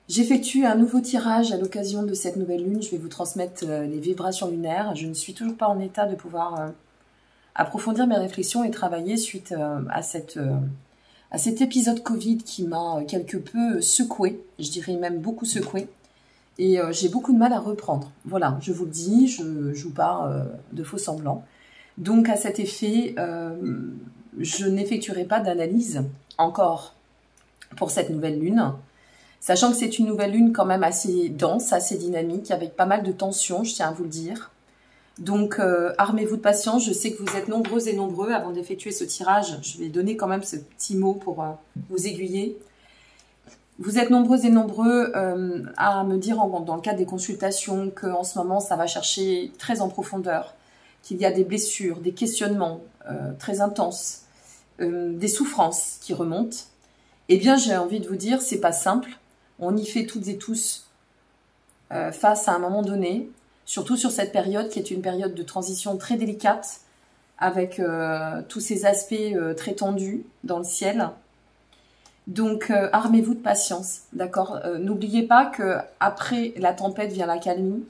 J'effectue un nouveau tirage à l'occasion de cette nouvelle lune. Je vais vous transmettre les vibrations lunaires. Je ne suis toujours pas en état de pouvoir approfondir mes réflexions et travailler suite à cet épisode Covid qui m'a quelque peu secoué, je dirais même beaucoup secoué. Et j'ai beaucoup de mal à reprendre. Voilà, je vous le dis, je joue pas de faux semblants. Donc à cet effet, je n'effectuerai pas d'analyse encore pour cette nouvelle lune. Sachant que c'est une nouvelle lune quand même assez dense, assez dynamique, avec pas mal de tensions, je tiens à vous le dire. Donc, armez-vous de patience. Je sais que vous êtes nombreuses et nombreux. Avant d'effectuer ce tirage, je vais donner quand même ce petit mot pour vous aiguiller. Vous êtes nombreuses et nombreux à me dire dans le cadre des consultations qu'en ce moment, ça va chercher très en profondeur, qu'il y a des blessures, des questionnements très intenses, des souffrances qui remontent. Eh bien, j'ai envie de vous dire, c'est pas simple. On y fait toutes et tous face à un moment donné, surtout sur cette période qui est une période de transition très délicate, avec tous ces aspects très tendus dans le ciel. Donc, armez-vous de patience, d'accord? N'oubliez pas que après la tempête vient la calmie.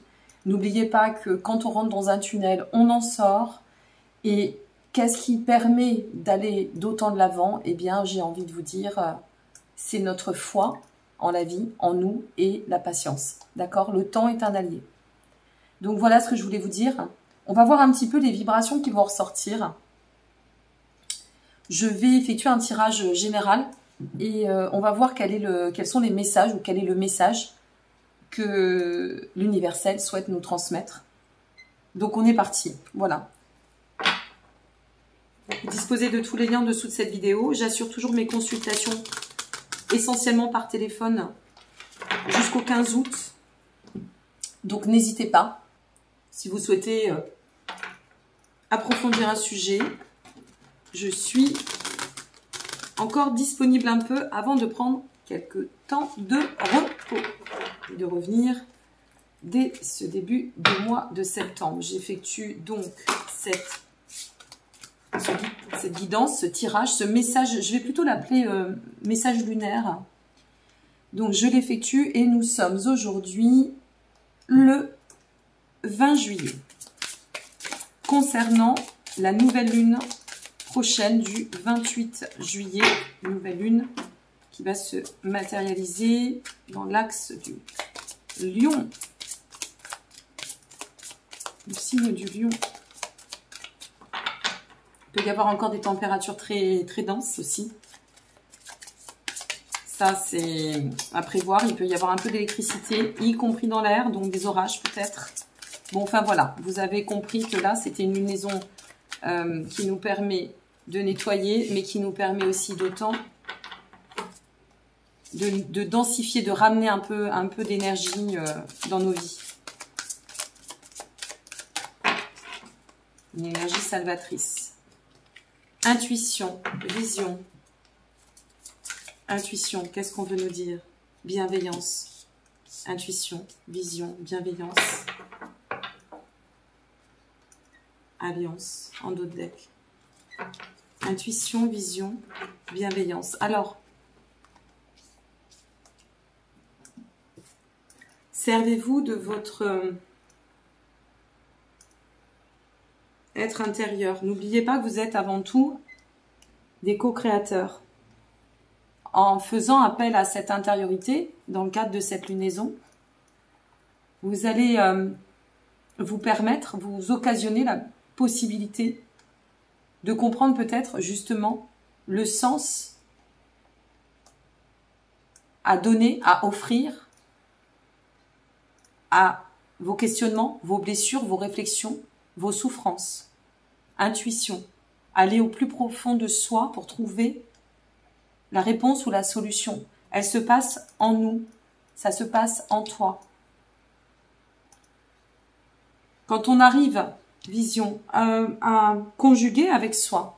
N'oubliez pas que quand on rentre dans un tunnel, on en sort. Et qu'est-ce qui permet d'aller d'autant de l'avant? Eh bien, j'ai envie de vous dire, c'est notre foi en la vie, en nous et la patience. D'accord? Le temps est un allié. Donc voilà ce que je voulais vous dire. On va voir un petit peu les vibrations qui vont ressortir. Je vais effectuer un tirage général et on va voir quels sont les messages ou quel est le message que l'universel souhaite nous transmettre. Donc on est parti. Voilà. Disposez de tous les liens en dessous de cette vidéo. J'assure toujours mes consultations essentiellement par téléphone jusqu'au 15 août. Donc n'hésitez pas. Si vous souhaitez approfondir un sujet, je suis encore disponible un peu avant de prendre quelques temps de repos et de revenir dès ce début du mois de septembre. J'effectue donc cette guidance, ce tirage, ce message, je vais plutôt l'appeler message lunaire. Donc je l'effectue et nous sommes aujourd'hui le 20 juillet. Concernant la nouvelle lune prochaine du 28 juillet, nouvelle lune qui va se matérialiser dans l'axe du lion, le signe du lion. Il peut y avoir encore des températures très, très denses aussi. Ça, c'est à prévoir. Il peut y avoir un peu d'électricité, y compris dans l'air, donc des orages peut-être. Bon, enfin voilà, vous avez compris que là, c'était une lunaison qui nous permet de nettoyer, mais qui nous permet aussi d'autant de densifier, de ramener un peu d'énergie dans nos vies. Une énergie salvatrice. Intuition, vision. Intuition, qu'est-ce qu'on veut nous dire? Bienveillance. Intuition, vision, bienveillance. Alliance, en dos de deck. Intuition, vision, bienveillance. Alors, servez-vous de votre être intérieur. N'oubliez pas que vous êtes avant tout des co-créateurs. En faisant appel à cette intériorité, dans le cadre de cette lunaison, vous allez vous permettre, vous occasionner la possibilité de comprendre peut-être justement le sens à donner, à offrir à vos questionnements, vos blessures, vos réflexions, vos souffrances. Intuition, aller au plus profond de soi pour trouver la réponse ou la solution. Elle se passe en nous, ça se passe en toi. Quand on arrive, vision, à conjuguer avec soi,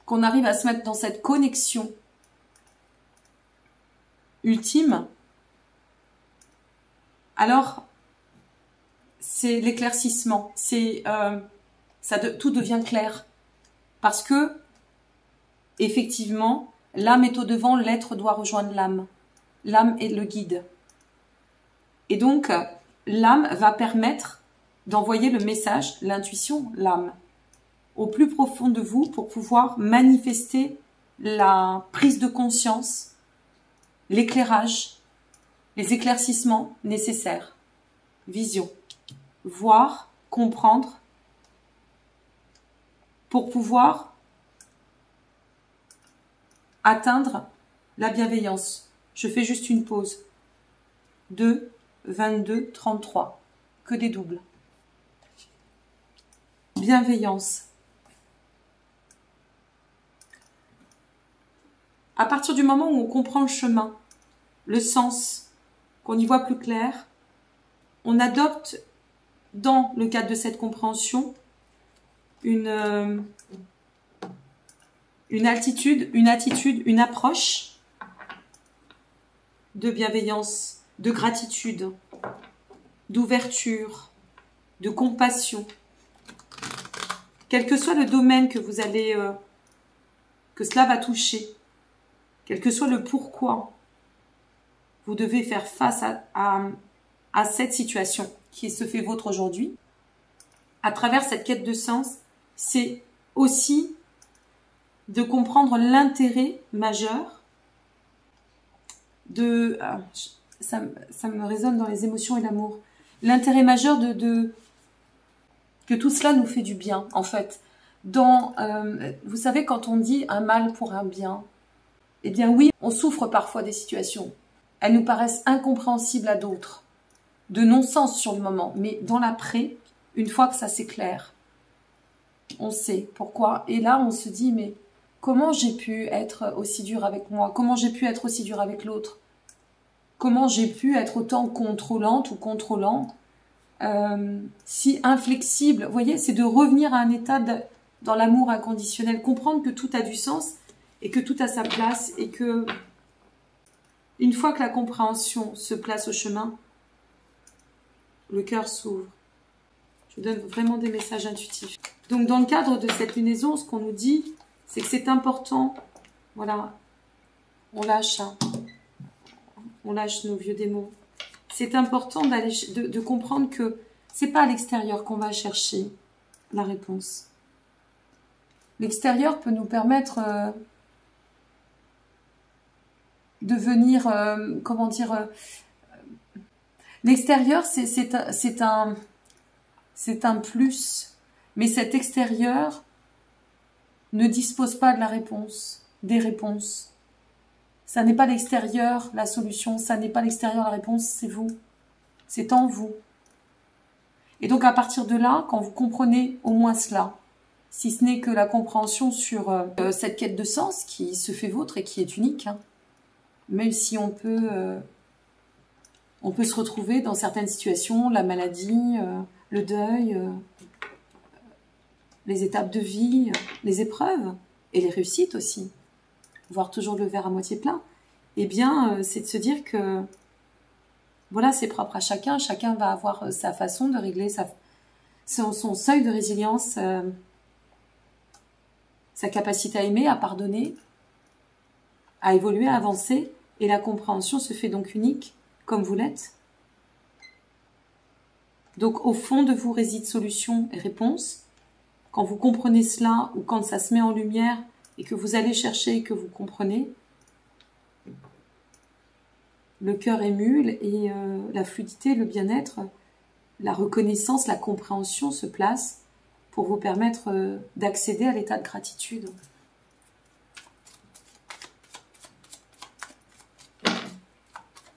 qu'on arrive à se mettre dans cette connexion ultime, alors c'est l'éclaircissement, tout devient clair. Parce que, effectivement, l'âme est au devant, l'être doit rejoindre l'âme. l'âme est le guide. Et donc, l'âme va permettre d'envoyer le message, l'intuition, l'âme, au plus profond de vous pour pouvoir manifester la prise de conscience, l'éclairage, les éclaircissements nécessaires. Vision. Voir, comprendre, pour pouvoir atteindre la bienveillance. Je fais juste une pause. 2, 22, 33. Que des doubles. Bienveillance. À partir du moment où on comprend le chemin, le sens, qu'on y voit plus clair, on adopte, dans le cadre de cette compréhension, une attitude, une approche de bienveillance, de gratitude, d'ouverture, de compassion. Quel que soit le domaine que vous allez, que cela va toucher, quel que soit le pourquoi, vous devez faire face à cette situation qui se fait vôtre aujourd'hui. À travers cette quête de sens, c'est aussi de comprendre l'intérêt majeur de... ça me résonne dans les émotions et l'amour. L'intérêt majeur que tout cela nous fait du bien, en fait. Vous savez, quand on dit un mal pour un bien, eh bien oui, on souffre parfois des situations. Elles nous paraissent incompréhensibles à d'autres, de non-sens sur le moment. Mais dans l'après, une fois que ça s'éclaire, on sait pourquoi. Et là, on se dit, mais comment j'ai pu être aussi dur avec moi? Comment j'ai pu être aussi dur avec l'autre? Comment j'ai pu être autant contrôlante ou contrôlant, si inflexible? Vous voyez, c'est de revenir à un état dans l'amour inconditionnel, comprendre que tout a du sens et que tout a sa place et que une fois que la compréhension se place au chemin, le cœur s'ouvre. Je vous donne vraiment des messages intuitifs. Donc, dans le cadre de cette lunaison, ce qu'on nous dit, c'est que c'est important, voilà, on lâche nos vieux démons. C'est important de comprendre que c'est pas à l'extérieur qu'on va chercher la réponse. L'extérieur peut nous permettre de venir, comment dire, l'extérieur c'est un plus, mais cet extérieur ne dispose pas de la réponse, des réponses. Ça n'est pas l'extérieur la solution, ça n'est pas l'extérieur la réponse, c'est vous. C'est en vous. Et donc à partir de là, quand vous comprenez au moins cela, si ce n'est que la compréhension sur cette quête de sens qui se fait vôtre et qui est unique, hein, même si on peut se retrouver dans certaines situations, la maladie, le deuil, les étapes de vie, les épreuves et les réussites aussi, voir toujours le verre à moitié plein, eh bien, c'est de se dire que voilà, c'est propre à chacun. Chacun va avoir sa façon de régler son seuil de résilience, sa capacité à aimer, à pardonner, à évoluer, à avancer. Et la compréhension se fait donc unique, comme vous l'êtes. Donc, au fond de vous réside solution et réponse. Quand vous comprenez cela, ou quand ça se met en lumière, et que vous allez chercher et que vous comprenez, le cœur émule et la fluidité, le bien-être, la reconnaissance, la compréhension se place pour vous permettre d'accéder à l'état de gratitude.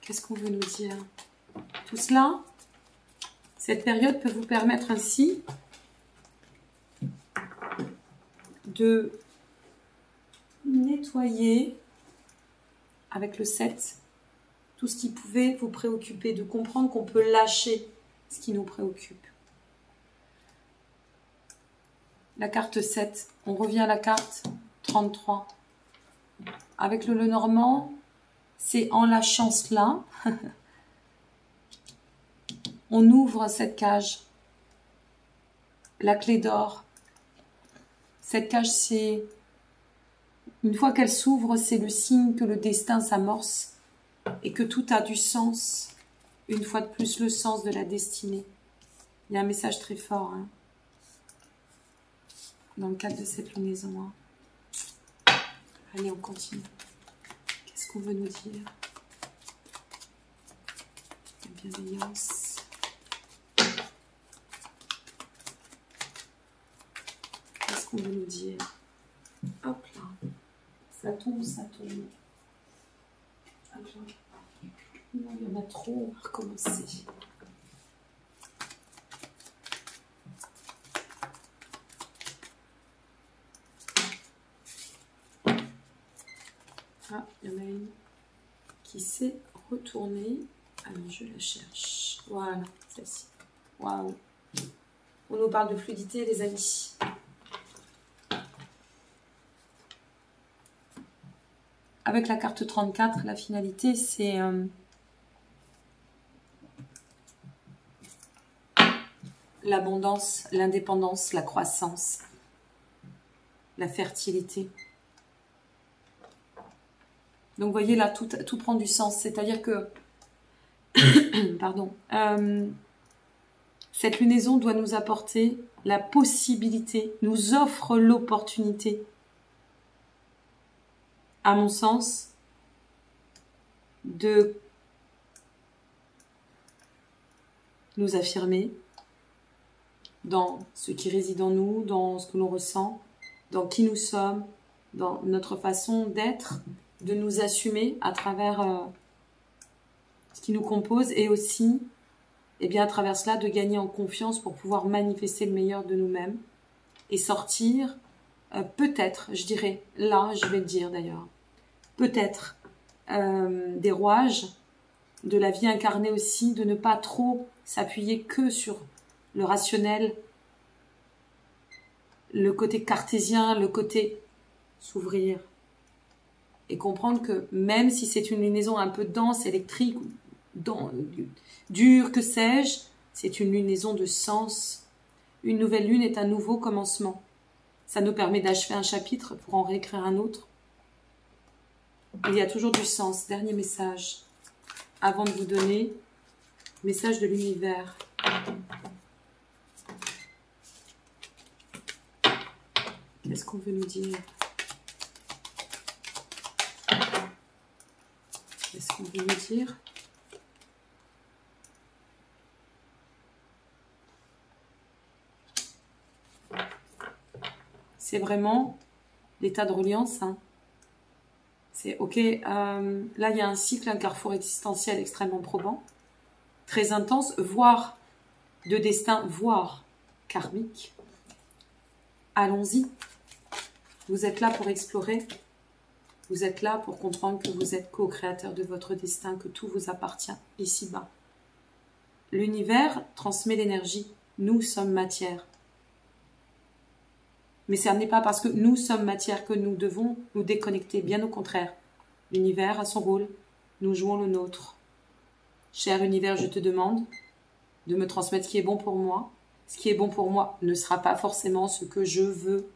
Qu'est-ce qu'on veut nous dire? Tout cela, cette période peut vous permettre ainsi de nettoyer avec le 7 tout ce qui pouvait vous préoccuper, de comprendre qu'on peut lâcher ce qui nous préoccupe. La carte 7, on revient à la carte 33. Avec le Lenormand, c'est en lâchant cela, on ouvre cette cage, la clé d'or. Cette cage, c'est, une fois qu'elle s'ouvre, c'est le signe que le destin s'amorce et que tout a du sens. Une fois de plus, le sens de la destinée. Il y a un message très fort hein, dans le cadre de cette lunaison. Hein. Allez, on continue. Qu'est-ce qu'on veut nous dire? La bienveillance. Qu'est-ce qu'on veut nous dire? Hop là. Ça tombe, ça tombe. Hop là. Non, il y en a trop, on va recommencer. Ah, il y en a une qui s'est retournée. Alors, je la cherche. Voilà, celle-ci. Waouh. On nous parle de fluidité, les amis. Avec la carte 34, la finalité, c'est... l'abondance, l'indépendance, la croissance, la fertilité. Donc, vous voyez, là, tout prend du sens. C'est-à-dire que, pardon, cette lunaison doit nous apporter la possibilité, nous offre l'opportunité, à mon sens, de nous affirmer, dans ce qui réside en nous, dans ce que l'on ressent, dans qui nous sommes, dans notre façon d'être, de nous assumer à travers ce qui nous compose et aussi, eh bien, à travers cela, de gagner en confiance pour pouvoir manifester le meilleur de nous-mêmes et sortir, peut-être, je dirais, là, je vais le dire d'ailleurs, peut-être des rouages de la vie incarnée aussi, de ne pas trop s'appuyer que sur le rationnel, le côté cartésien, le côté s'ouvrir. Et comprendre que même si c'est une lunaison un peu dense, électrique, dure, que sais-je, c'est une lunaison de sens. Une nouvelle lune est un nouveau commencement. Ça nous permet d'achever un chapitre pour en réécrire un autre. Il y a toujours du sens. Dernier message. Avant de vous donner, message de l'univers. Qu'est-ce qu'on veut nous dire? Qu'est-ce qu'on veut nous dire? C'est vraiment l'état de reliance. Hein. C'est ok, là il y a un cycle, un carrefour existentiel extrêmement probant, très intense, voire de destin, voire karmique. Allons-y. Vous êtes là pour explorer. Vous êtes là pour comprendre que vous êtes co-créateur de votre destin, que tout vous appartient ici-bas. L'univers transmet l'énergie. Nous sommes matière. Mais ce n'est pas parce que nous sommes matière que nous devons nous déconnecter. Bien au contraire. L'univers a son rôle. Nous jouons le nôtre. Cher univers, je te demande de me transmettre ce qui est bon pour moi. Ce qui est bon pour moi ne sera pas forcément ce que je veux.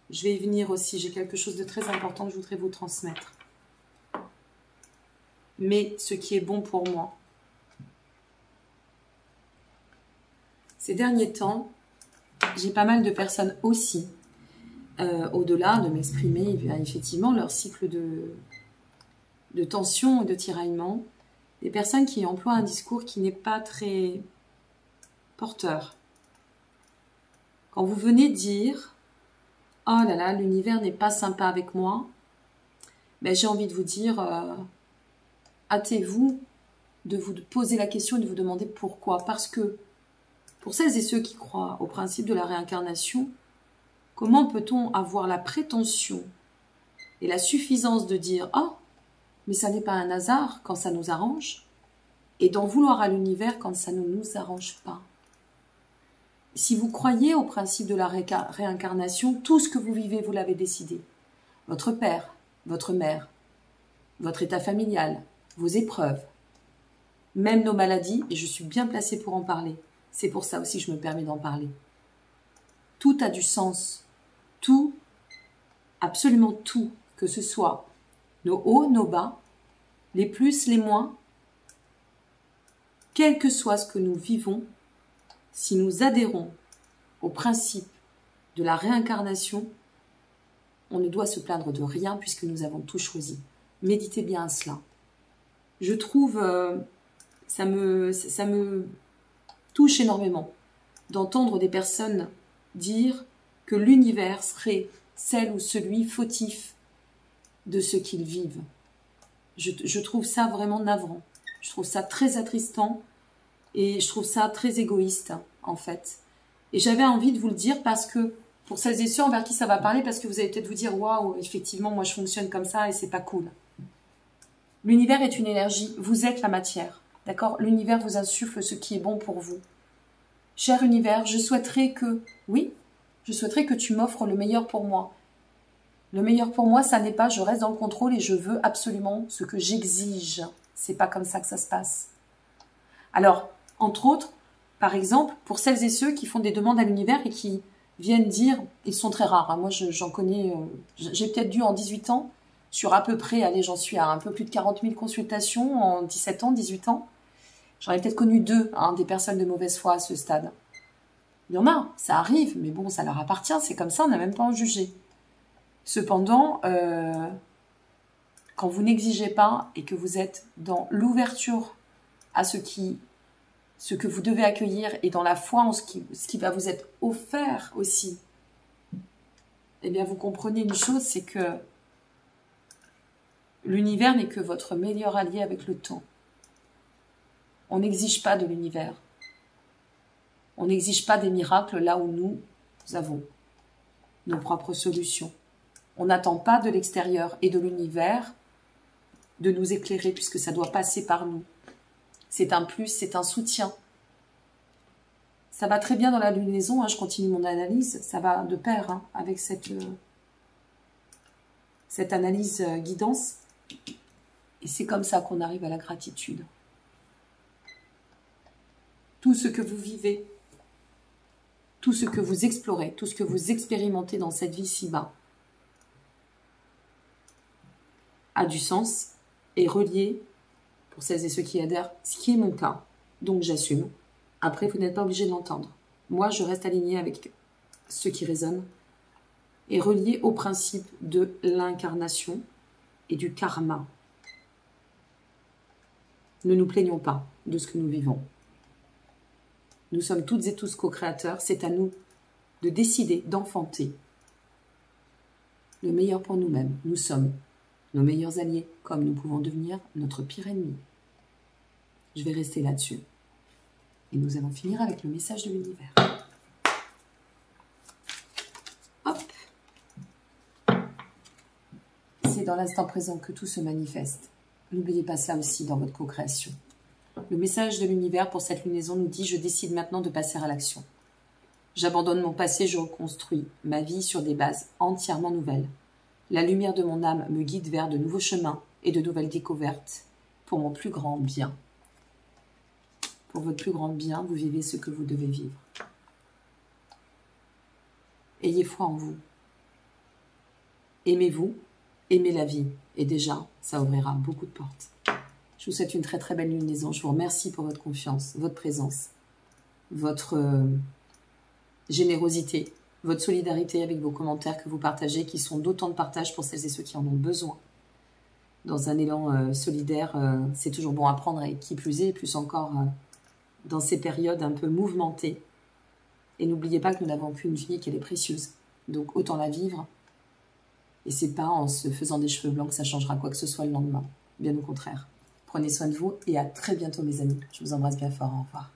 Je vais y venir aussi. J'ai quelque chose de très important que je voudrais vous transmettre. Mais ce qui est bon pour moi. Ces derniers temps, j'ai pas mal de personnes aussi, au-delà de m'exprimer, effectivement, leur cycle de tension et de tiraillement, des personnes qui emploient un discours qui n'est pas très porteur. Quand vous venez dire « Oh là là, l'univers n'est pas sympa avec moi », ben, j'ai envie de vous dire hâtez-vous de vous poser la question et de vous demander pourquoi. Parce que pour celles et ceux qui croient au principe de la réincarnation, comment peut-on avoir la prétention et la suffisance de dire « Oh, mais ça n'est pas un hasard quand ça nous arrange » et d'en vouloir à l'univers quand ça ne nous arrange pas. Si vous croyez au principe de la réincarnation, tout ce que vous vivez, vous l'avez décidé. Votre père, votre mère, votre état familial, vos épreuves, même nos maladies, et je suis bien placée pour en parler. C'est pour ça aussi que je me permets d'en parler. Tout a du sens. Tout, absolument tout, que ce soit nos hauts, nos bas, les plus, les moins, quel que soit ce que nous vivons, si nous adhérons au principe de la réincarnation, on ne doit se plaindre de rien puisque nous avons tout choisi. Méditez bien à cela. Je trouve, ça me touche énormément d'entendre des personnes dire que l'univers serait celle ou celui fautif de ce qu'ils vivent. Je trouve ça vraiment navrant. Je trouve ça très attristant et je trouve ça très égoïste, en fait. Et j'avais envie de vous le dire parce que, pour celles et ceux envers qui ça va parler, parce que vous allez peut-être vous dire « Waouh, effectivement, moi je fonctionne comme ça et c'est pas cool ». L'univers est une énergie, vous êtes la matière, d'accord? L'univers vous insuffle ce qui est bon pour vous. Cher univers, je souhaiterais que, oui, je souhaiterais que tu m'offres le meilleur pour moi. Le meilleur pour moi, ça n'est pas je reste dans le contrôle et je veux absolument ce que j'exige. C'est pas comme ça que ça se passe. Alors, entre autres, par exemple, pour celles et ceux qui font des demandes à l'univers et qui viennent dire, ils sont très rares, hein, moi j'en connais, j'ai peut-être dû en 18 ans, sur à peu près, allez, j'en suis à un peu plus de 40 000 consultations en 17 ans, 18 ans. J'en ai peut-être connu 2, hein, des personnes de mauvaise foi à ce stade. Il y en a, ça arrive, mais bon, ça leur appartient, c'est comme ça, on n'a même pas à en juger. Cependant, quand vous n'exigez pas et que vous êtes dans l'ouverture à ce que vous devez accueillir et dans la foi en ce qui va vous être offert aussi, eh bien, vous comprenez une chose, c'est que l'univers n'est que votre meilleur allié avec le temps. On n'exige pas de l'univers. On n'exige pas des miracles là où nous avons nos propres solutions. On n'attend pas de l'extérieur et de l'univers de nous éclairer puisque ça doit passer par nous. C'est un plus, c'est un soutien. Ça va très bien dans la lunaison, hein, je continue mon analyse, ça va de pair hein, avec cette analyse guidance. Et c'est comme ça qu'on arrive à la gratitude. Tout ce que vous vivez, tout ce que vous explorez, tout ce que vous expérimentez dans cette vie ci-bas a du sens et relié, pour celles et ceux qui adhèrent, ce qui est mon cas. Donc j'assume. Après, vous n'êtes pas obligé de l'entendre. Moi, je reste alignée avec ce qui résonne et relié au principe de l'incarnation et du karma. Ne nous plaignons pas de ce que nous vivons. Nous sommes toutes et tous co-créateurs. C'est à nous de décider d'enfanter le meilleur pour nous-mêmes. Nous sommes nos meilleurs alliés, comme nous pouvons devenir notre pire ennemi. Je vais rester là-dessus. Et nous allons finir avec le message de l'univers. Hop. C'est dans l'instant présent que tout se manifeste. N'oubliez pas cela aussi dans votre co-création. Le message de l'univers pour cette lunaison nous dit « Je décide maintenant de passer à l'action. J'abandonne mon passé, je reconstruis ma vie sur des bases entièrement nouvelles. La lumière de mon âme me guide vers de nouveaux chemins et de nouvelles découvertes pour mon plus grand bien. » Pour votre plus grand bien, vous vivez ce que vous devez vivre. Ayez foi en vous. Aimez-vous, aimez la vie. Et déjà, ça ouvrira beaucoup de portes. Je vous souhaite une très très belle lunaison. Je vous remercie pour votre confiance, votre présence, votre générosité, votre solidarité avec vos commentaires que vous partagez, qui sont d'autant de partage pour celles et ceux qui en ont besoin. Dans un élan solidaire, c'est toujours bon à prendre et qui plus est, plus encore dans ces périodes un peu mouvementées. Et n'oubliez pas que nous n'avons qu'une vie et qu'elle est précieuse. Donc autant la vivre. Et c'est pas en se faisant des cheveux blancs que ça changera quoi que ce soit le lendemain. Bien au contraire. Prenez soin de vous et à très bientôt mes amis. Je vous embrasse bien fort. Au revoir.